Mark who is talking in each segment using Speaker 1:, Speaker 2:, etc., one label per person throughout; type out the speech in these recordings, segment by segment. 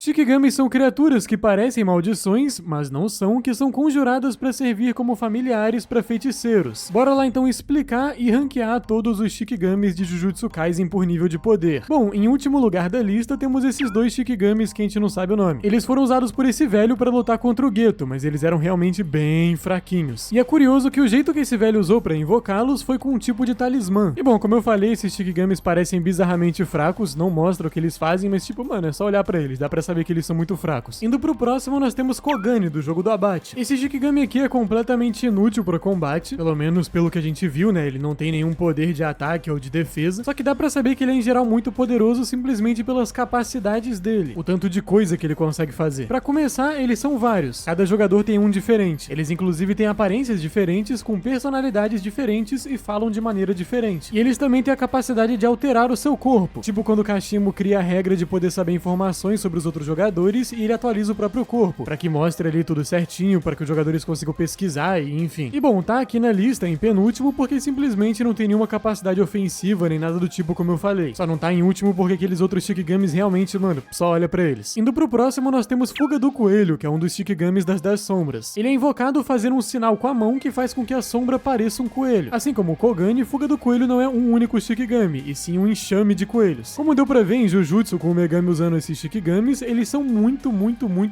Speaker 1: Shikigamis são criaturas que parecem maldições, mas não são, que são conjuradas para servir como familiares para feiticeiros. Bora lá então explicar e ranquear todos os Shikigamis de Jujutsu Kaisen por nível de poder. Bom, em último lugar da lista temos esses dois Shikigamis que a gente não sabe o nome. Eles foram usados por esse velho para lutar contra o Geto, mas eles eram realmente bem fraquinhos. E é curioso que o jeito que esse velho usou para invocá-los foi com um tipo de talismã. E bom, como eu falei, esses Shikigamis parecem bizarramente fracos, não mostra o que eles fazem, mas tipo, mano, é só olhar pra eles, dá pra saber que eles são muito fracos. Indo pro próximo, nós temos Kogane, do jogo do abate. Esse Shikigami aqui é completamente inútil pro combate, pelo menos pelo que a gente viu, né, ele não tem nenhum poder de ataque ou de defesa, só que dá pra saber que ele é em geral muito poderoso simplesmente pelas capacidades dele, o tanto de coisa que ele consegue fazer. Pra começar, eles são vários, cada jogador tem um diferente, eles inclusive têm aparências diferentes, com personalidades diferentes e falam de maneira diferente. E eles também têm a capacidade de alterar o seu corpo, tipo quando o Kashimo cria a regra de poder saber informações sobre os outros jogadores e ele atualiza o próprio corpo, pra que mostre ali tudo certinho, para que os jogadores consigam pesquisar e enfim. E bom, tá aqui na lista em penúltimo porque simplesmente não tem nenhuma capacidade ofensiva nem nada do tipo como eu falei. Só não tá em último porque aqueles outros Shikigamis realmente, mano, só olha pra eles. Indo pro próximo, nós temos Fuga do Coelho, que é um dos Shikigamis das 10 sombras. Ele é invocado fazendo um sinal com a mão que faz com que a sombra pareça um coelho. Assim como o Kogane, Fuga do Coelho não é um único Shikigami, e sim um enxame de coelhos. Como deu pra ver em Jujutsu com o Megami usando esses Shikigamis, eles são muito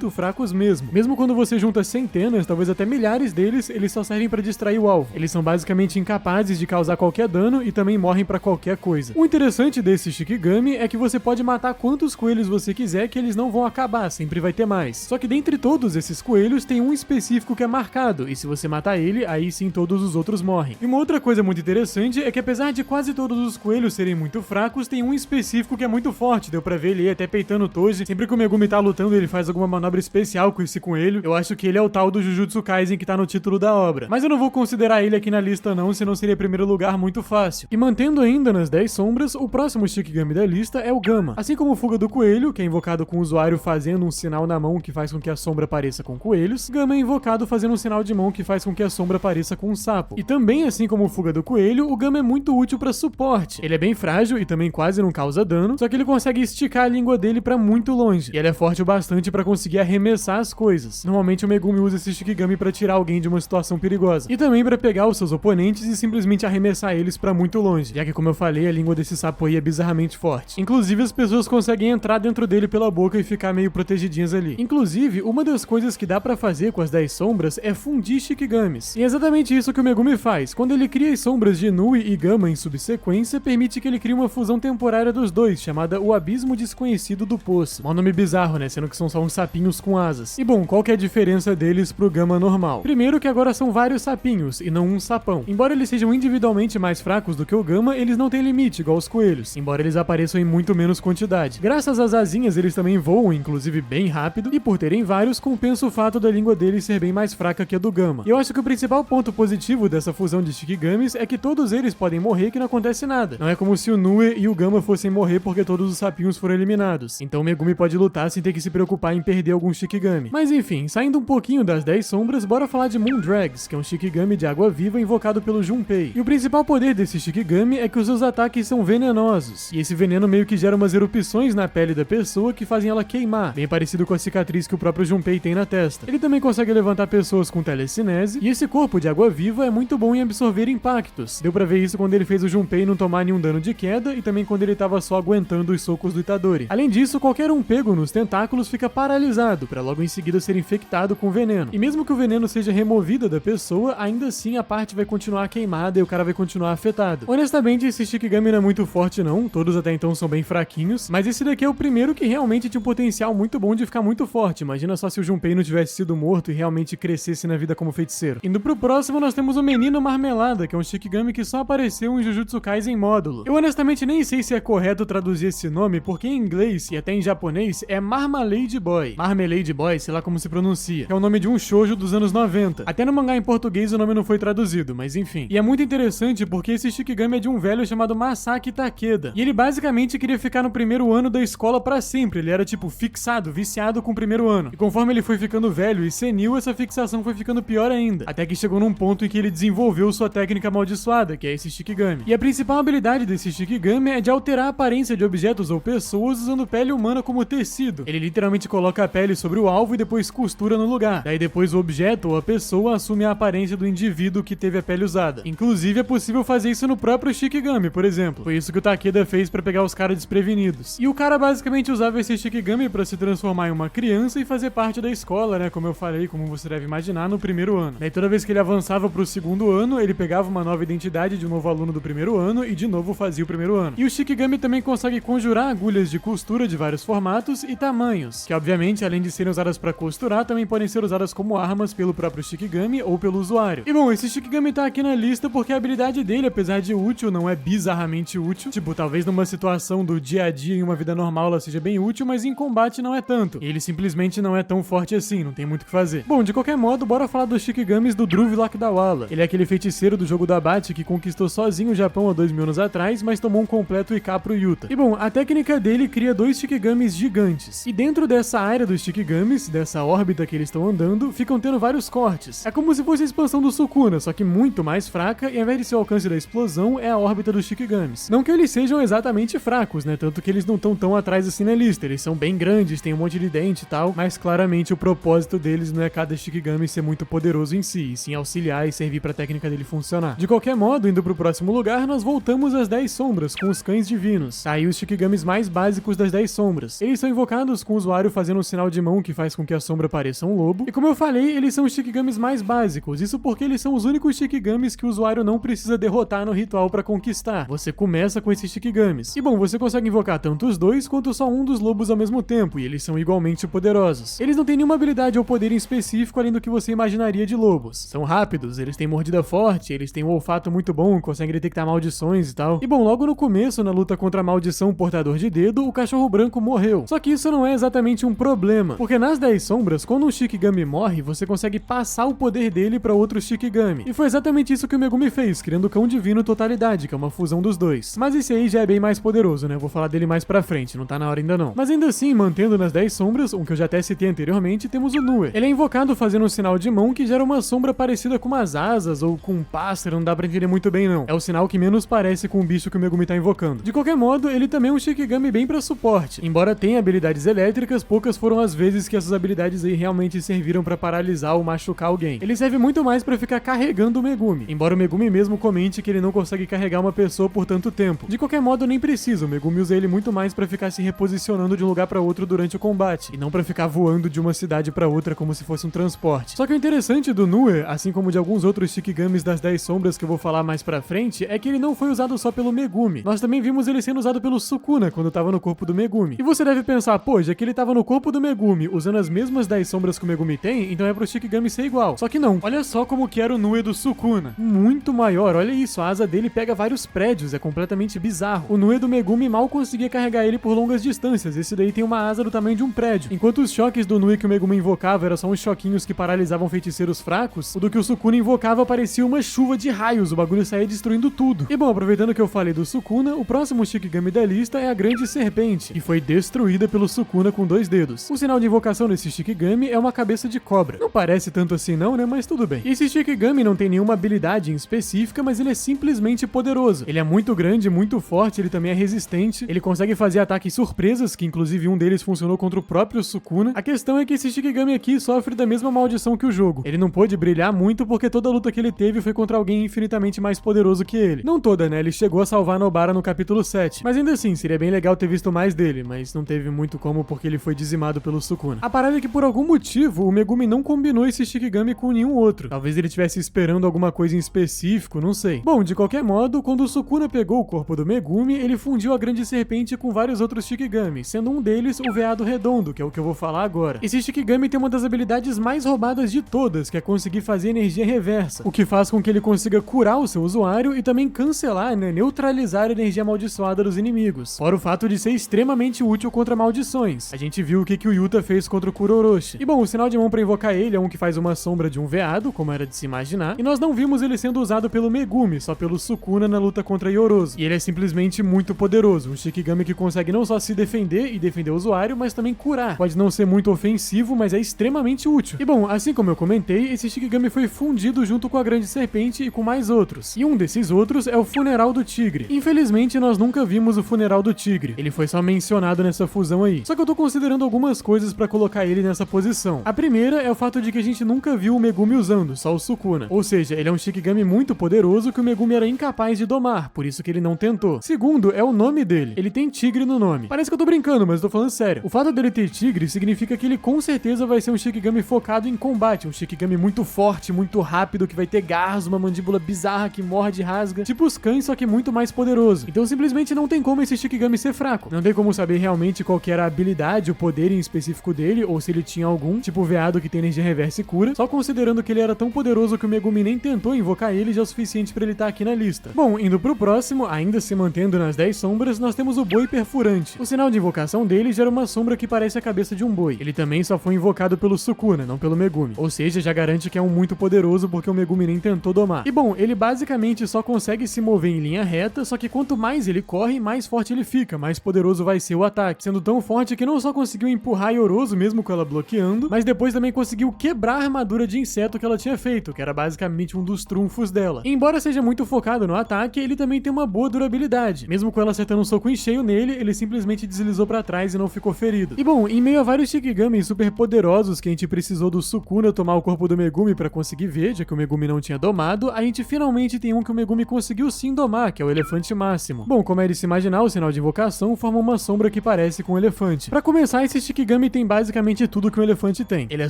Speaker 1: fracos mesmo. Mesmo quando você junta centenas, talvez até milhares deles, eles só servem pra distrair o alvo. Eles são basicamente incapazes de causar qualquer dano e também morrem pra qualquer coisa. O interessante desse Shikigami é que você pode matar quantos coelhos você quiser que eles não vão acabar, sempre vai ter mais. Só que dentre todos esses coelhos tem um específico que é marcado, e se você matar ele, aí sim todos os outros morrem. E uma outra coisa muito interessante é que apesar de quase todos os coelhos serem muito fracos, tem um específico que é muito forte, deu pra ver ele até peitando o Toji. Sempre que o Megumi tá lutando, ele faz alguma manobra especial com esse coelho. Eu acho que ele é o tal do Jujutsu Kaisen que tá no título da obra. Mas eu não vou considerar ele aqui na lista não, senão seria primeiro lugar muito fácil. E mantendo ainda nas 10 sombras, o próximo Shikigami da lista é o Gama. Assim como o Fuga do Coelho, que é invocado com o usuário fazendo um sinal na mão que faz com que a sombra pareça com coelhos, Gama é invocado fazendo um sinal de mão que faz com que a sombra pareça com um sapo. E também, assim como o Fuga do Coelho, o Gama é muito útil pra suporte. Ele é bem frágil e também quase não causa dano, só que ele consegue esticar a língua dele pra muito longe. E ele é forte o bastante pra conseguir arremessar as coisas. Normalmente o Megumi usa esse Shikigami pra tirar alguém de uma situação perigosa. E também pra pegar os seus oponentes e simplesmente arremessar eles pra muito longe, já que, como eu falei, a língua desse sapo aí é bizarramente forte. Inclusive, as pessoas conseguem entrar dentro dele pela boca e ficar meio protegidinhas ali. Inclusive, uma das coisas que dá pra fazer com as 10 sombras é fundir Shikigamis. E é exatamente isso que o Megumi faz. Quando ele cria as sombras de Inui e Gama em subsequência, permite que ele crie uma fusão temporária dos dois, chamada o Abismo Desconhecido do Poço. Um nome bizarro, né? Sendo que são só uns sapinhos com asas. E bom, qual que é a diferença deles pro Gama normal? Primeiro que agora são vários sapinhos, e não um sapão. Embora eles sejam individualmente mais fracos do que o Gama, eles não têm limite, igual os coelhos, embora eles apareçam em muito menos quantidade. Graças às asinhas, eles também voam, inclusive bem rápido, e por terem vários, compensa o fato da língua deles ser bem mais fraca que a do Gama. E eu acho que o principal ponto positivo dessa fusão de Shikigamis é que todos eles podem morrer que não acontece nada. Não é como se o Nue e o Gama fossem morrer porque todos os sapinhos foram eliminados. Então o Megumi pode lutar sem ter que se preocupar em perder algum Shikigami. Mas enfim, saindo um pouquinho das 10 sombras, bora falar de Moondrags, que é um Shikigami de água viva invocado pelo Junpei. E o principal poder desse Shikigami é que os seus ataques são venenosos, e esse veneno meio que gera umas erupções na pele da pessoa que fazem ela queimar, bem parecido com a cicatriz que o próprio Junpei tem na testa. Ele também consegue levantar pessoas com telecinese, e esse corpo de água viva é muito bom em absorver impactos. Deu pra ver isso quando ele fez o Junpei não tomar nenhum dano de queda, e também quando ele tava só aguentando os socos do Itadori. Além disso, qualquer um pego nos tentáculos fica paralisado, pra logo em seguida ser infectado com veneno. E mesmo que o veneno seja removido da pessoa, ainda assim a parte vai continuar queimada e o cara vai continuar afetado. Honestamente, esse Shikigami não é muito forte não, todos até então são bem fraquinhos, mas esse daqui é o primeiro que realmente tinha um potencial muito bom de ficar muito forte. Imagina só se o Junpei não tivesse sido morto e realmente crescesse na vida como feiticeiro. Indo pro próximo, nós temos o Menino Marmelada, que é um Shikigami que só apareceu em Jujutsu Kaisen módulo. Eu honestamente nem sei se é correto traduzir esse nome, porque em inglês e até em japonês é Marmalade Boy. Marmalade Boy, sei lá como se pronuncia. É o nome de um shoujo dos anos 90. Até no mangá em português o nome não foi traduzido, mas enfim. E é muito interessante porque esse Shikigami é de um velho chamado Masaki Takeda. E ele basicamente queria ficar no primeiro ano da escola pra sempre. Ele era tipo fixado, viciado com o primeiro ano. E conforme ele foi ficando velho e senil, essa fixação foi ficando pior ainda. Até que chegou num ponto em que ele desenvolveu sua técnica amaldiçoada, que é esse Shikigami. E a principal habilidade desse Shikigami é de alterar a aparência de objetos ou pessoas usando pele humana como tecido. tecido. Ele literalmente coloca a pele sobre o alvo e depois costura no lugar. Daí depois o objeto ou a pessoa assume a aparência do indivíduo que teve a pele usada. Inclusive é possível fazer isso no próprio Shikigami, por exemplo. Foi isso que o Takeda fez pra pegar os caras desprevenidos. E o cara basicamente usava esse Shikigami pra se transformar em uma criança e fazer parte da escola, né? Como eu falei, como você deve imaginar, no primeiro ano. Daí toda vez que ele avançava pro segundo ano, ele pegava uma nova identidade de um novo aluno do primeiro ano e de novo fazia o primeiro ano. E o Shikigami também consegue conjurar agulhas de costura de vários formatos e tamanhos, que obviamente, além de serem usadas pra costurar, também podem ser usadas como armas pelo próprio Shikigami ou pelo usuário. E bom, esse Shikigami tá aqui na lista porque a habilidade dele, apesar de útil, não é bizarramente útil. Tipo, talvez numa situação do dia a dia em uma vida normal ela seja bem útil, mas em combate não é tanto. Ele simplesmente não é tão forte assim, não tem muito o que fazer. Bom, de qualquer modo, bora falar dos Shikigamis do Dhruv Lakdawala. Ele é aquele feiticeiro do jogo do abate que conquistou sozinho o Japão há 2000 anos atrás, mas tomou um completo IK pro Yuta. E bom, a técnica dele cria dois Shikigamis gigantes. E dentro dessa área dos Shikigamis, dessa órbita que eles estão andando, ficam tendo vários cortes. É como se fosse a expansão do Sukuna, só que muito mais fraca, e ao invés de ser o alcance da explosão, é a órbita dos Shikigamis. Não que eles sejam exatamente fracos, né? Tanto que eles não estão tão atrás assim na lista. Eles são bem grandes, tem um monte de dente e tal, mas claramente o propósito deles não é cada Shikigami ser muito poderoso em si, e sim auxiliar e servir pra técnica dele funcionar. De qualquer modo, indo pro próximo lugar, nós voltamos às 10 sombras, com os cães divinos. Tá aí os Shikigamis mais básicos das 10 sombras. Eles são invocados com o usuário fazendo um sinal de mão que faz com que a sombra pareça um lobo. E como eu falei, eles são os Shikigamis mais básicos. Isso porque eles são os únicos Shikigamis que o usuário não precisa derrotar no ritual pra conquistar. Você começa com esses Shikigamis. E bom, você consegue invocar tanto os dois quanto só um dos lobos ao mesmo tempo, e eles são igualmente poderosos. Eles não têm nenhuma habilidade ou poder em específico além do que você imaginaria de lobos. São rápidos, eles têm mordida forte, eles têm um olfato muito bom, conseguem detectar maldições e tal. E bom, logo no começo, na luta contra a maldição portador de dedo, o cachorro branco morreu. Só que isso não é exatamente um problema, porque nas 10 sombras, quando um Shikigami morre, você consegue passar o poder dele pra outro Shikigami. E foi exatamente isso que o Megumi fez, criando o Cão Divino Totalidade, que é uma fusão dos dois. Mas esse aí já é bem mais poderoso, né? Eu vou falar dele mais pra frente, não tá na hora ainda não. Mas ainda assim, mantendo nas 10 sombras, um que eu já até citei anteriormente, temos o Nue. Ele é invocado fazendo um sinal de mão que gera uma sombra parecida com umas asas ou com um pássaro, não dá pra entender muito bem não. É o sinal que menos parece com o bicho que o Megumi tá invocando. De qualquer modo, ele também é um Shikigami bem pra suporte. Embora tenha habilidades elétricas, poucas foram as vezes que essas habilidades aí realmente serviram pra paralisar ou machucar alguém. Ele serve muito mais pra ficar carregando o Megumi, embora o Megumi mesmo comente que ele não consegue carregar uma pessoa por tanto tempo. De qualquer modo, nem precisa, o Megumi usa ele muito mais pra ficar se reposicionando de um lugar pra outro durante o combate, e não pra ficar voando de uma cidade pra outra como se fosse um transporte. Só que o interessante do Nue, assim como de alguns outros Shikigamis das 10 sombras que eu vou falar mais pra frente, é que ele não foi usado só pelo Megumi. Nós também vimos ele sendo usado pelo Sukuna quando tava no corpo do Megumi. E você deve pensar, pô, já que ele tava no corpo do Megumi usando as mesmas 10 sombras que o Megumi tem, então é pro Shikigami ser igual. Só que não. Olha só como que era o Nue do Sukuna. Muito maior, olha isso, a asa dele pega vários prédios, é completamente bizarro. O Nue do Megumi mal conseguia carregar ele por longas distâncias, esse daí tem uma asa do tamanho de um prédio. Enquanto os choques do Nue que o Megumi invocava eram só uns choquinhos que paralisavam feiticeiros fracos, o do que o Sukuna invocava parecia uma chuva de raios, o bagulho saía destruindo tudo. E bom, aproveitando que eu falei do Sukuna, o próximo Shikigami da lista é a Grande Serpente, que foi destruída pelo Sukuna com 2 dedos. O sinal de invocação desse Shikigami é uma cabeça de cobra. Não parece tanto assim não, né? Mas tudo bem. E esse Shikigami não tem nenhuma habilidade em específica, mas ele é simplesmente poderoso. Ele é muito grande, muito forte, ele também é resistente, ele consegue fazer ataques surpresas, que inclusive um deles funcionou contra o próprio Sukuna. A questão é que esse Shikigami aqui sofre da mesma maldição que o jogo. Ele não pôde brilhar muito porque toda a luta que ele teve foi contra alguém infinitamente mais poderoso que ele. Não toda, né? Ele chegou a salvar Nobara no capítulo 7. Mas ainda assim, seria bem legal ter visto mais dele, mas não teve muito como porque ele foi dizimado pelo Sukuna. A parada é que por algum motivo o Megumi não combinou esse Shikigami com nenhum outro. Talvez ele estivesse esperando alguma coisa em específico, não sei. Bom, de qualquer modo, quando o Sukuna pegou o corpo do Megumi, ele fundiu a Grande Serpente com vários outros Shikigami, sendo um deles o Veado Redondo, que é o que eu vou falar agora. Esse Shikigami tem uma das habilidades mais roubadas de todas, que é conseguir fazer energia reversa, o que faz com que ele consiga curar o seu usuário e também cancelar, né, neutralizar a energia amaldiçoada dos inimigos. Fora o fato de ser extremamente útil contra maldições. A gente viu o que o Yuta fez contra o Kuroroshi. E bom, o sinal de mão pra invocar ele é um que faz uma sombra de um veado, como era de se imaginar, e nós não vimos ele sendo usado pelo Megumi, só pelo Sukuna na luta contra Yorozu. E ele é simplesmente muito poderoso, um Shikigami que consegue não só se defender e defender o usuário, mas também curar. Pode não ser muito ofensivo, mas é extremamente útil. E bom, assim como eu comentei, esse Shikigami foi fundido junto com a Grande Serpente e com mais outros. E um desses outros é o Funeral do Tigre. Infelizmente, nós nunca vimos o Funeral do Tigre. Ele foi só mencionado nessa fusão aí. Só que eu tô considerando algumas coisas pra colocar ele nessa posição. A primeira é o fato de que a gente nunca viu o Megumi usando, só o Sukuna. Ou seja, ele é um Shikigami muito poderoso que o Megumi era incapaz de domar, por isso que ele não tentou. Segundo, é o nome dele. Ele tem tigre no nome. Parece que eu tô brincando, mas eu tô falando sério. O fato dele ter tigre significa que ele com certeza vai ser um Shikigami focado em combate, um Shikigami muito forte, muito rápido, que vai ter garras, uma mandíbula bizarra que morde e rasga, tipo os cães, só que muito mais poderoso. Então simplesmente não tem como esse Shikigami ser fraco. Não tem como saber realmente qual que era a habilidade, o poder em específico dele, ou se ele tinha algum, tipo o veado que tem energia reversa e cura, só considerando que ele era tão poderoso que o Megumi nem tentou invocar ele já é o suficiente pra ele estar aqui na lista. Bom, indo pro próximo, ainda se mantendo nas 10 sombras, nós temos o boi perfurante. O sinal de invocação dele gera uma sombra que parece a cabeça de um boi. Ele também só foi invocado pelo Sukuna, não pelo Megumi. Ou seja, já garante que é um muito poderoso porque o Megumi nem tentou domar. E bom, ele basicamente só consegue se mover em linha reta, só que quanto mais ele corre, mais forte ele fica, mais poderoso vai ser o ataque, sendo tão forte que não só conseguiu empurrar Yorozu mesmo com ela bloqueando, mas depois também conseguiu quebrar a armadura de inseto que ela tinha feito, que era basicamente um dos trunfos dela. E embora seja muito focado no ataque, ele também tem uma boa durabilidade. Mesmo com ela acertando um soco em cheio nele, ele simplesmente deslizou pra trás e não ficou ferido. E bom, em meio a vários Shikigamis super poderosos que a gente precisou do Sukuna tomar o corpo do Megumi pra conseguir ver, já que o Megumi não tinha domado, a gente finalmente tem um que o Megumi conseguiu sim domar, que é o elefante máximo. Bom, como é de se imaginar, o sinal de invocação forma uma sombra que parece com um elefante. Pra começar, esse Shikigami tem basicamente tudo que um elefante tem. Ele é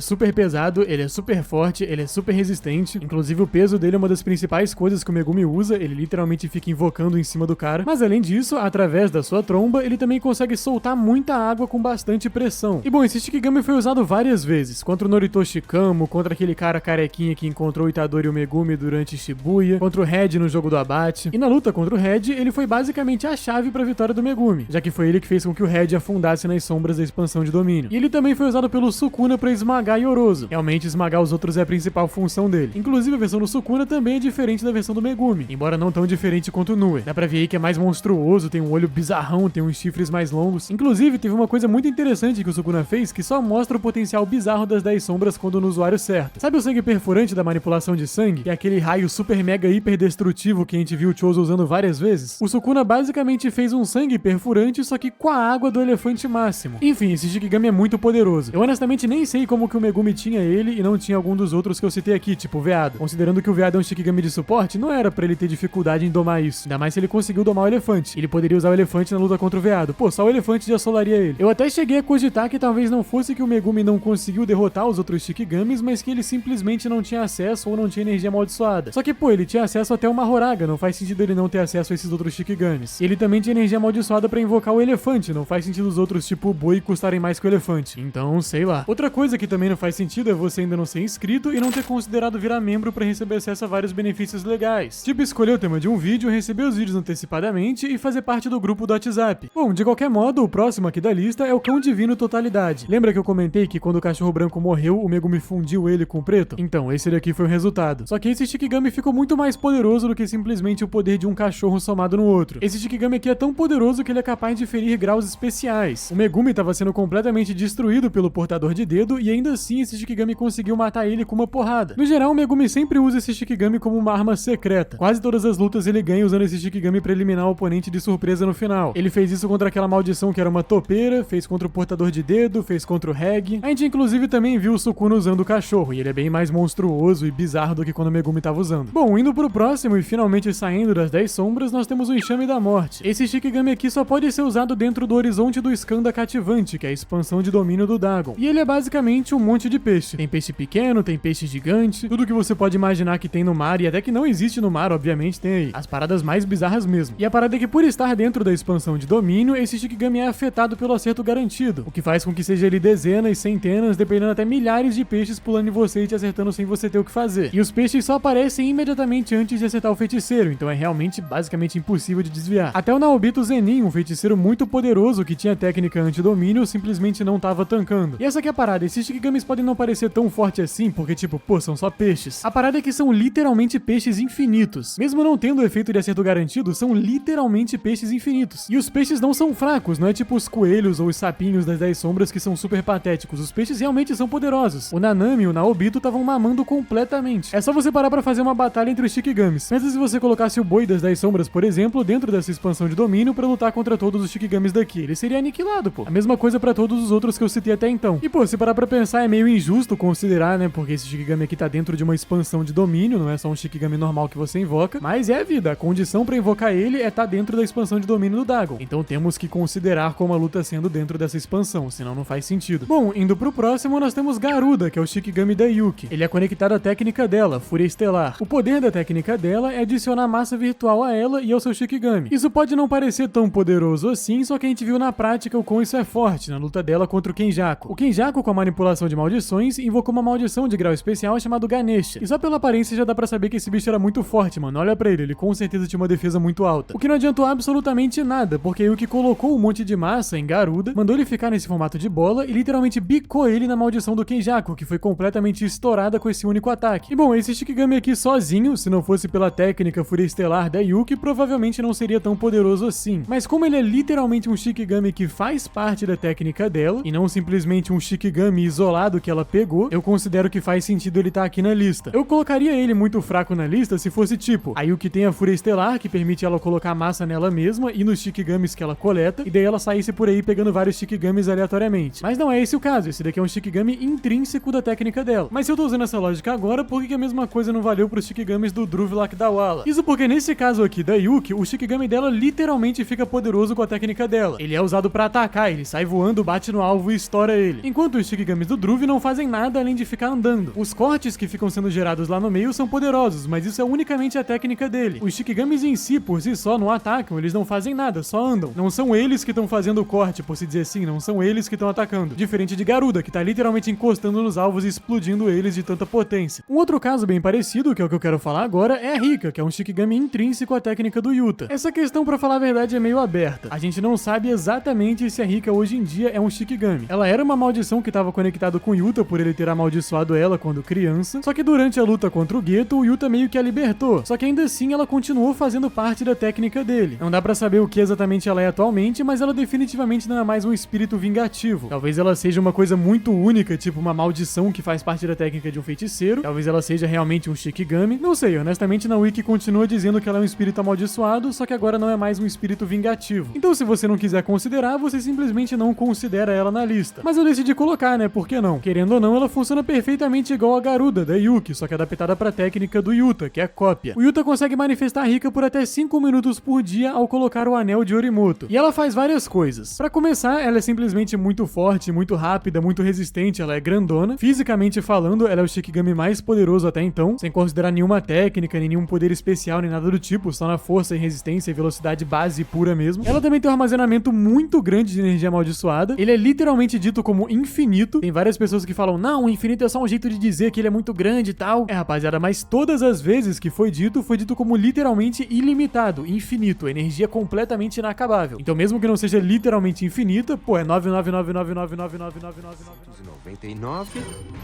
Speaker 1: super pesado, ele é super forte, ele é super resistente, inclusive o peso dele é uma das principais coisas que o Megumi usa, ele literalmente fica invocando em cima do cara. Mas além disso, através da sua tromba, ele também consegue soltar muita água com bastante pressão. E bom, esse Shikigami foi usado várias vezes, contra o Noritoshi Kamo, contra aquele cara carequinha que encontrou o Itadori e o Megumi durante Shibuya, contra o Red no jogo do abate. E na luta contra o Red, ele foi basicamente a chave pra vitória do Megumi, já que foi ele que fez com que o Red afundasse nas sombras da expansão de domínio. E ele também foi usado pelo Sukuna pra esmagar Yorozu. Realmente esmagar os outros é a principal função dele. Inclusive a versão do Sukuna também é diferente da versão do Megumi, embora não tão diferente quanto o Nue. Dá pra ver aí que é mais monstruoso, tem um olho bizarrão, tem uns chifres mais longos. Inclusive teve uma coisa muito interessante que o Sukuna fez que só mostra o potencial bizarro das 10 sombras quando no usuário certo. Sabe o sangue perfurante da manipulação de sangue? Que é aquele raio super mega hiper destrutivo que a gente viu o Chozo usando várias vezes? O Sukuna basicamente fez um sangue perfurante só que com a água do elefante máximo. Enfim, esse Shikigami é muito poderoso. Eu honestamente nem sei como que o Megumi tinha ele e não tinha algum dos outros que eu citei aqui, tipo o veado. Considerando que o veado é um Shikigami de suporte, não era pra ele ter dificuldade em domar isso. Ainda mais se ele conseguiu domar o elefante. Ele poderia usar o elefante na luta contra o veado. Pô, só o elefante já assolaria ele. Eu até cheguei a cogitar que talvez não fosse que o Megumi não conseguiu derrotar os outros Shikigamis, mas que ele simplesmente não tinha acesso ou não tinha energia amaldiçoada. Só que, pô, ele tinha acesso até uma Horaga, não faz sentido ele não ter acesso a esses outros Shikigamis. Ele também tinha energia amaldiçoada pra invocar o elefante, não faz sentido os outros tipo o boi custarem mais que o elefante. Então, sei lá. Outra coisa que também não faz sentido é você ainda não ser inscrito e não ter considerado virar membro pra receber acesso a vários benefícios legais. Tipo, escolher o tema de um vídeo, receber os vídeos antecipadamente e fazer parte do grupo do WhatsApp. Bom, de qualquer modo, o próximo aqui da lista é o Cão Divino Totalidade. Lembra que eu comentei que quando o cachorro branco morreu, o Megumi fundiu ele com o preto? Então, esse daqui foi o resultado. Só que esse Shikigami ficou muito mais poderoso do que simplesmente o poder de um cachorro somado no outro. Esse Shikigami aqui é tão poderoso que ele é capaz de ferir graus especiais. O Megumi estava sendo completamente destruído pelo portador de dedo e ainda assim esse Shikigami conseguiu matar ele com uma porrada. No geral, o Megumi sempre usa esse Shikigami como uma arma secreta. Quase todas as lutas ele ganha usando esse Shikigami pra eliminar o oponente de surpresa no final. Ele fez isso contra aquela maldição que era uma topeira, fez contra o portador de dedo, fez contra o Reg. A gente inclusive também viu o Sukuna usando o cachorro, e ele é bem mais monstruoso e bizarro do que quando o Megumi tava usando. Bom, indo pro próximo e finalmente saindo das 10 sombras, nós temos o Enxame da Morte. Esse Shikigami aqui só pode ser usado dentro do horizonte do Skanda Cativante, que é a expansão de domínio do Dagon. E ele é basicamente um monte de peixe. Tem peixe pequeno, tem peixe gigante, tudo que você pode imaginar que tem no mar, e até que não existe no mar, obviamente, tem aí. As paradas mais bizarras mesmo. E a parada é que por estar dentro da expansão de domínio, esse Shikigami é afetado pelo acerto garantido, o que faz com que seja ali dezenas, centenas, dependendo até milhares de peixes pulando em você e te acertando sem você ter o que fazer. E os peixes só aparecem imediatamente antes de acertar o feiticeiro, então é realmente basicamente impossível de desviar. Até o Naobito Zenin, um feiticeiro muito poderoso que tinha técnica anti-domínio, simplesmente não tava tancando. E essa aqui é a parada, esses Shikigamis podem não parecer tão forte assim, porque tipo, pô, são só peixes. A parada é que são literalmente peixes infinitos. Mesmo não tendo o efeito de acerto garantido, são literalmente peixes infinitos. E os peixes não são fracos, não é tipo os coelhos ou os sapinhos das 10 sombras que são super patéticos. Os peixes realmente são poderosos. O Nanami e o Naobito estavam mamando completamente. É só você parar pra fazer uma batalha entre os Shikigamis. Pensa se você colocasse o boi das 10 sombras, por exemplo, dentro dessa expansão de domínio pra lutar contra todos os Shikigamis daqui. Ele seria aniquilado. lado, pô. A mesma coisa pra todos os outros que eu citei até então. E, pô, se parar pra pensar, é meio injusto considerar, né, porque esse Shikigami aqui tá dentro de uma expansão de domínio, não é só um Shikigami normal que você invoca, mas é a vida. A condição pra invocar ele é tá dentro da expansão de domínio do Dagon. Então temos que considerar como a luta sendo dentro dessa expansão, senão não faz sentido. Bom, indo pro próximo, nós temos Garuda, que é o Shikigami da Yuki. Ele é conectado à técnica dela, Fúria Estelar. O poder da técnica dela é adicionar massa virtual a ela e ao seu Shikigami. Isso pode não parecer tão poderoso assim, só que a gente viu na prática o quão isso é forte, na luta dela contra o Kenjaku. O Kenjaku, com a manipulação de maldições, invocou uma maldição de grau especial chamado Ganesha. E só pela aparência já dá pra saber que esse bicho era muito forte, mano. Olha pra ele com certeza tinha uma defesa muito alta. O que não adiantou absolutamente nada, porque a Yuki colocou um monte de massa em Garuda, mandou ele ficar nesse formato de bola e literalmente bicou ele na maldição do Kenjaku, que foi completamente estourada com esse único ataque. E bom, esse Shikigami aqui sozinho, se não fosse pela técnica Fúria Estelar da Yuki, provavelmente não seria tão poderoso assim. Mas como ele é literalmente um Shikigami que faz parte da técnica dela, e não simplesmente um Shikigami isolado que ela pegou, eu considero que faz sentido ele estar aqui na lista. Eu colocaria ele muito fraco na lista se fosse tipo, a Yuki tem a Fúria Estelar, que permite ela colocar massa nela mesma e nos Shikigamis que ela coleta, e daí ela saísse por aí pegando vários Shikigamis aleatoriamente. Mas não é esse o caso, esse daqui é um Shikigami intrínseco da técnica dela. Mas se eu tô usando essa lógica agora, por que a mesma coisa não valeu pros Shikigamis do Dhruv Lakdawala? Isso porque nesse caso aqui da Yuki, o Shikigami dela literalmente fica poderoso com a técnica dela. Ele é usado pra atacar, ele sai voando, bate no alvo e estoura ele. Enquanto os Shikigamis do Dhruv não fazem nada além de ficar andando. Os cortes que ficam sendo gerados lá no meio são poderosos, mas isso é unicamente a técnica dele. Os Shikigamis em si, por si só, não atacam, eles não fazem nada, só andam. Não são eles que estão fazendo o corte, por se dizer assim, não são eles que estão atacando. Diferente de Garuda, que tá literalmente encostando nos alvos e explodindo eles de tanta potência. Um outro caso bem parecido, que é o que eu quero falar agora, é a Rika, que é um Shikigami intrínseco à técnica do Yuta. Essa questão, pra falar a verdade, é meio aberta. A gente não sabe exatamente se a Rika hoje em dia é um Shikigami. Ela era uma maldição que estava conectada com o Yuta por ele ter amaldiçoado ela quando criança, só que durante a luta contra o Geto, o Yuta meio que a libertou. Só que ainda assim ela continuou fazendo parte da técnica dele. Não dá pra saber o que exatamente ela é atualmente, mas ela definitivamente não é mais um espírito vingativo. Talvez ela seja uma coisa muito única, tipo uma maldição que faz parte da técnica de um feiticeiro. Talvez ela seja realmente um Shikigami. Não sei, honestamente na Wiki continua dizendo que ela é um espírito amaldiçoado, só que agora não é mais um espírito vingativo. Então se você não quiser considerar, você simplesmente não considera ela na lista. Mas eu decidi colocar, né? Por que não? Querendo ou não, ela funciona perfeitamente igual a Garuda, da Yuki, só que adaptada pra técnica do Yuta, que é a cópia. O Yuta consegue manifestar a Rika por até 5 minutos por dia ao colocar o anel de Orimoto. E ela faz várias coisas. Pra começar, ela é simplesmente muito forte, muito rápida, muito resistente, ela é grandona. Fisicamente falando, ela é o Shikigami mais poderoso até então, sem considerar nenhuma técnica, nem nenhum poder especial, nem nada do tipo, só na força e resistência e velocidade base pura mesmo. Ela também tem um armazenamento muito grande de energia amaldiçoada. Ele é literalmente dito como infinito. Tem várias pessoas que falam, não, o infinito é só um jeito de dizer que ele é muito grande e tal. É, rapaziada, mas todas as vezes que foi dito como literalmente ilimitado, infinito, energia completamente inacabável. Então mesmo que não seja literalmente infinita, pô, é
Speaker 2: 999999999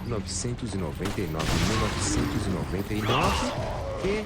Speaker 2: 999 e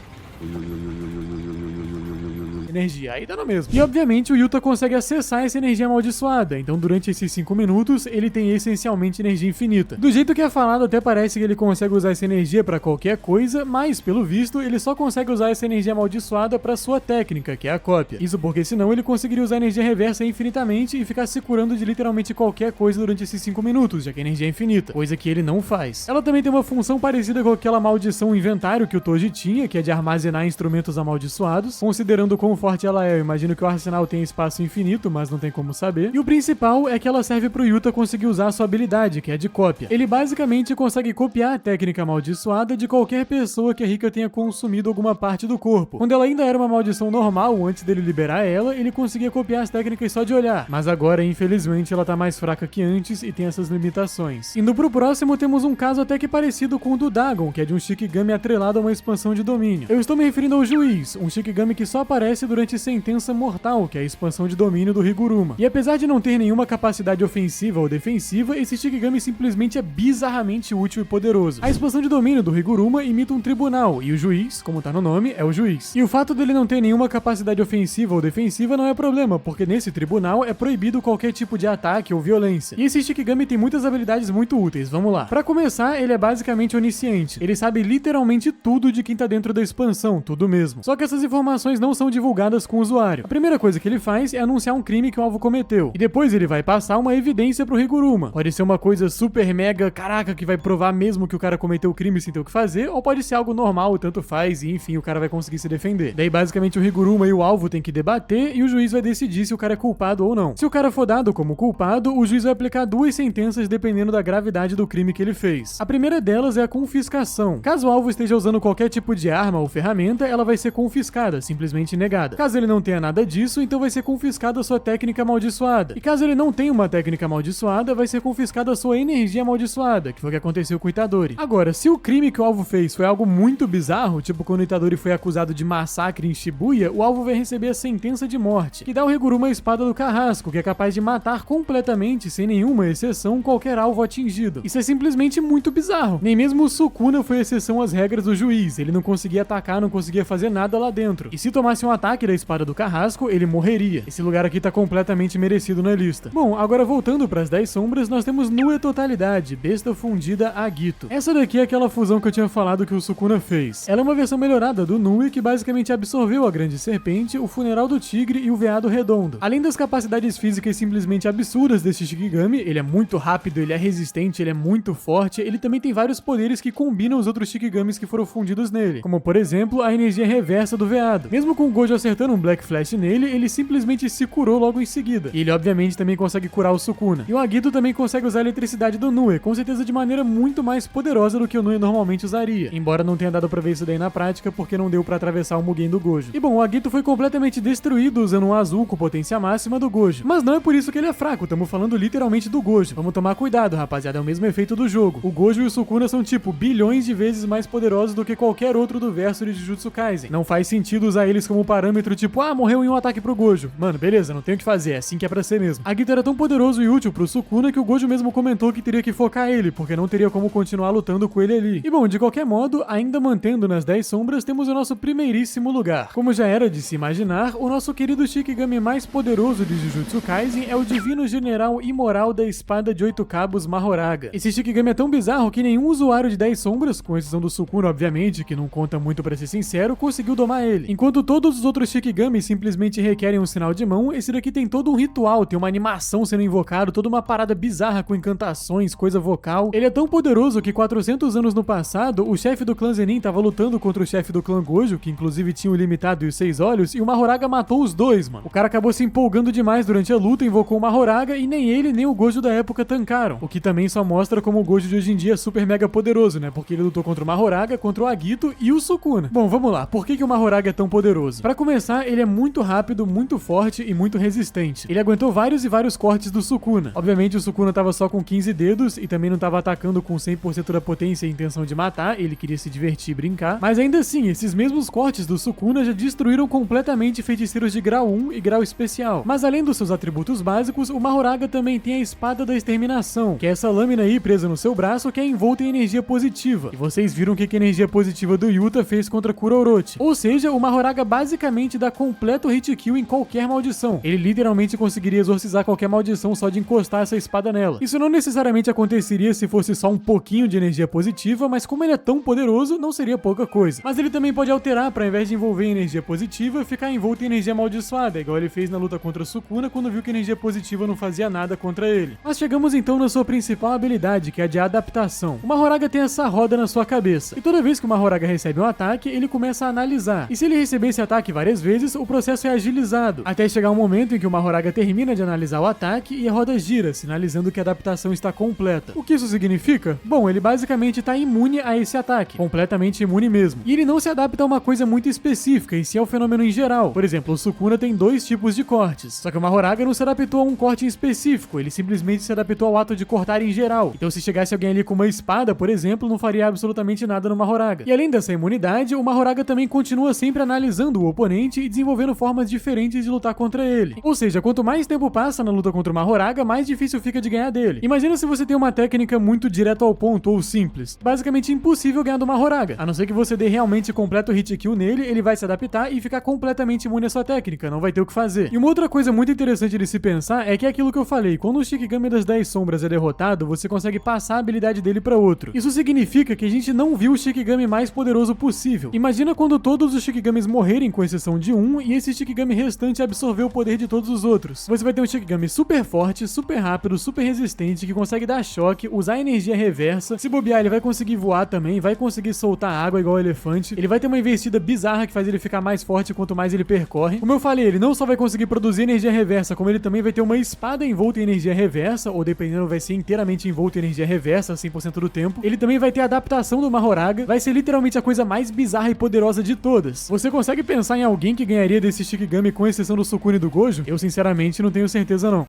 Speaker 1: energia, aí dá no mesmo. E obviamente o Yuta consegue acessar essa energia amaldiçoada, então durante esses 5 minutos ele tem essencialmente energia infinita. Do jeito que é falado, até parece que ele consegue usar essa energia pra qualquer coisa, mas pelo visto ele só consegue usar essa energia amaldiçoada pra sua técnica, que é a cópia. Isso porque senão ele conseguiria usar a energia reversa infinitamente e ficar se curando de literalmente qualquer coisa durante esses 5 minutos, já que a energia é infinita, coisa que ele não faz. Ela também tem uma função parecida com aquela maldição inventário que o Toji tinha, que é de armazenar instrumentos amaldiçoados. Considerando quão forte ela é, eu imagino que o arsenal tem espaço infinito, mas não tem como saber. E o principal é que ela serve pro Yuta conseguir usar a sua habilidade, que é de cópia. Ele basicamente consegue copiar a técnica amaldiçoada de qualquer pessoa que a Rika tenha consumido alguma parte do corpo. Quando ela ainda era uma maldição normal, antes dele liberar ela, ele conseguia copiar as técnicas só de olhar. Mas agora, infelizmente, ela tá mais fraca que antes e tem essas limitações. Indo pro próximo, temos um caso até que parecido com o do Dagon, que é de um Shikigami atrelado a uma expansão de domínio. Eu estou me referindo ao Juiz, um Shikigami que só aparece durante Sentença Mortal, que é a expansão de domínio do Higuruma. E apesar de não ter nenhuma capacidade ofensiva ou defensiva, esse Shikigami simplesmente é bizarramente útil e poderoso. A expansão de domínio do Higuruma imita um tribunal, e o Juiz, como tá no nome, é o juiz. E o fato dele não ter nenhuma capacidade ofensiva ou defensiva não é problema, porque nesse tribunal é proibido qualquer tipo de ataque ou violência. E esse Shikigami tem muitas habilidades muito úteis, vamos lá. Pra começar, ele é basicamente onisciente. Ele sabe literalmente tudo de quem tá dentro da expansão, tudo mesmo. Só que essas informações não são divulgadas empolgadas com o usuário. A primeira coisa que ele faz é anunciar um crime que o alvo cometeu, e depois ele vai passar uma evidência pro Higuruma. Pode ser uma coisa super mega, caraca, que vai provar mesmo que o cara cometeu o crime sem ter o que fazer, ou pode ser algo normal, tanto faz, e enfim, o cara vai conseguir se defender. Daí basicamente o Higuruma e o alvo tem que debater, e o juiz vai decidir se o cara é culpado ou não. Se o cara for dado como culpado, o juiz vai aplicar 2 sentenças dependendo da gravidade do crime que ele fez. A primeira delas é a confiscação. Caso o alvo esteja usando qualquer tipo de arma ou ferramenta, ela vai ser confiscada, simplesmente negada. Caso ele não tenha nada disso, então vai ser confiscada a sua técnica amaldiçoada. E caso ele não tenha uma técnica amaldiçoada, vai ser confiscada a sua energia amaldiçoada, que foi o que aconteceu com o Itadori. Agora, se o crime que o alvo fez foi algo muito bizarro, tipo quando o Itadori foi acusado de massacre em Shibuya, o alvo vai receber a sentença de morte, que dá ao Higuruma a espada do carrasco, que é capaz de matar completamente, sem nenhuma exceção, qualquer alvo atingido. Isso é simplesmente muito bizarro. Nem mesmo o Sukuna foi exceção às regras do juiz, ele não conseguia atacar, não conseguia fazer nada lá dentro. E se tomasse um ataque da espada do carrasco, ele morreria. Esse lugar aqui tá completamente merecido na lista. Bom, agora voltando pras 10 sombras, nós temos Nue Totalidade, Besta Fundida Agito. Essa daqui é aquela fusão que eu tinha falado que o Sukuna fez. Ela é uma versão melhorada do Nue que basicamente absorveu a Grande Serpente, o Funeral do Tigre e o Veado Redondo. Além das capacidades físicas simplesmente absurdas desse Shikigami, ele é muito rápido, ele é resistente, ele é muito forte, ele também tem vários poderes que combinam os outros Shikigamis que foram fundidos nele, como por exemplo a energia reversa do Veado. Mesmo com o Gojo acertando um Black Flash nele, ele simplesmente se curou logo em seguida. E ele obviamente também consegue curar o Sukuna. E o Agito também consegue usar a eletricidade do Nue, com certeza de maneira muito mais poderosa do que o Nue normalmente usaria, embora não tenha dado pra ver isso daí na prática, porque não deu pra atravessar o Mugen do Gojo. E bom, o Agito foi completamente destruído usando um azul com potência máxima do Gojo. Mas não é por isso que ele é fraco, estamos falando literalmente do Gojo. Vamos tomar cuidado, rapaziada, é o mesmo efeito do jogo. O Gojo e o Sukuna são tipo bilhões de vezes mais poderosos do que qualquer outro do verso de Jujutsu Kaisen. Não faz sentido usar eles como parâmetro tipo, ah, morreu em um ataque pro Gojo. Mano, beleza, não tem o que fazer, é assim que é pra ser mesmo. Agito era tão poderoso e útil pro Sukuna que o Gojo mesmo comentou que teria que focar ele, porque não teria como continuar lutando com ele ali. E bom, de qualquer modo, ainda mantendo nas 10 sombras, temos o nosso primeiríssimo lugar. Como já era de se imaginar, o nosso querido Shikigami mais poderoso de Jujutsu Kaisen é o Divino General Imoral da Espada de 8 Cabos Mahoraga. Esse Shikigami é tão bizarro que nenhum usuário de 10 sombras, com exceção do Sukuna obviamente, que não conta muito pra ser sincero, conseguiu domar ele. Enquanto todos os outros Shikigamis simplesmente requerem um sinal de mão, esse daqui tem todo um ritual, tem uma animação sendo invocado, toda uma parada bizarra com encantações, coisa vocal. Ele é tão poderoso que 400 anos no passado, o chefe do clã Zenin tava lutando contra o chefe do clã Gojo, que inclusive tinha o Limitado e os 6 olhos, e o Mahoraga matou os dois, mano. O cara acabou se empolgando demais durante a luta, invocou o Mahoraga e nem ele nem o Gojo da época tancaram. O que também só mostra como o Gojo de hoje em dia é super mega poderoso, né? Porque ele lutou contra o Mahoraga, contra o Agito e o Sukuna. Bom, vamos lá. Por que o Mahoraga é tão poderoso? Pra começar, ele é muito rápido, muito forte e muito resistente. Ele aguentou vários e vários cortes do Sukuna. Obviamente o Sukuna tava só com 15 dedos e também não tava atacando com 100% da potência e intenção de matar, ele queria se divertir e brincar. Mas ainda assim, esses mesmos cortes do Sukuna já destruíram completamente feiticeiros de grau 1 e grau especial. Mas além dos seus atributos básicos, o Mahoraga também tem a Espada da Exterminação, que é essa lâmina aí presa no seu braço que é envolta em energia positiva. E vocês viram o que a energia positiva do Yuta fez contra Kurorochi. Ou seja, o Mahoraga basicamente dá completo hit kill em qualquer maldição. Ele literalmente conseguiria exorcizar qualquer maldição só de encostar essa espada nela. Isso não necessariamente aconteceria se fosse só um pouquinho de energia positiva, mas como ele é tão poderoso, não seria pouca coisa. Mas ele também pode alterar para ao invés de envolver em energia positiva, ficar envolto em energia amaldiçoada, igual ele fez na luta contra o Sukuna quando viu que a energia positiva não fazia nada contra ele. Mas chegamos então na sua principal habilidade, que é a de adaptação. O Mahoraga tem essa roda na sua cabeça, e toda vez que o Mahoraga recebe um ataque, ele começa a analisar. E se ele receber esse ataque várias vezes, o processo é agilizado, até chegar um momento em que o Mahoraga termina de analisar o ataque e a roda gira, sinalizando que a adaptação está completa. O que isso significa? Bom, ele basicamente está imune a esse ataque, completamente imune mesmo. E ele não se adapta a uma coisa muito específica, e sim ao fenômeno em geral. Por exemplo, o Sukuna tem 2 tipos de cortes, só que o Mahoraga não se adaptou a um corte em específico, ele simplesmente se adaptou ao ato de cortar em geral. Então se chegasse alguém ali com uma espada, por exemplo, não faria absolutamente nada no Mahoraga. E além dessa imunidade, o Mahoraga também continua sempre analisando o oponente e desenvolvendo formas diferentes de lutar contra ele. Ou seja, quanto mais tempo passa na luta contra o Mahoraga, mais difícil fica de ganhar dele. Imagina se você tem uma técnica muito direto ao ponto ou simples. Basicamente impossível ganhar do Mahoraga. A não ser que você dê realmente completo hit kill nele, ele vai se adaptar e ficar completamente imune à sua técnica, não vai ter o que fazer. E uma outra coisa muito interessante de se pensar é que é aquilo que eu falei, quando o Shikigami das 10 sombras é derrotado, você consegue passar a habilidade dele para outro. Isso significa que a gente não viu o Shikigami mais poderoso possível. Imagina quando todos os Shikigamis morrerem, com exceção condição de 1 e esse Shikigami restante absorveu o poder de todos os outros. Você vai ter um Shikigami super forte, super rápido, super resistente, que consegue dar choque, usar energia reversa. Se bobear, ele vai conseguir voar também, vai conseguir soltar água igual o elefante. Ele vai ter uma investida bizarra que faz ele ficar mais forte quanto mais ele percorre. Como eu falei, ele não só vai conseguir produzir energia reversa, como ele também vai ter uma espada envolta em energia reversa, ou dependendo vai ser inteiramente envolto em energia reversa 100% do tempo. Ele também vai ter a adaptação do Mahoraga, vai ser literalmente a coisa mais bizarra e poderosa de todas. Você consegue pensar em alguém que ganharia desse Shikigami com exceção do Sukuna e do Gojo? Eu sinceramente não tenho certeza não.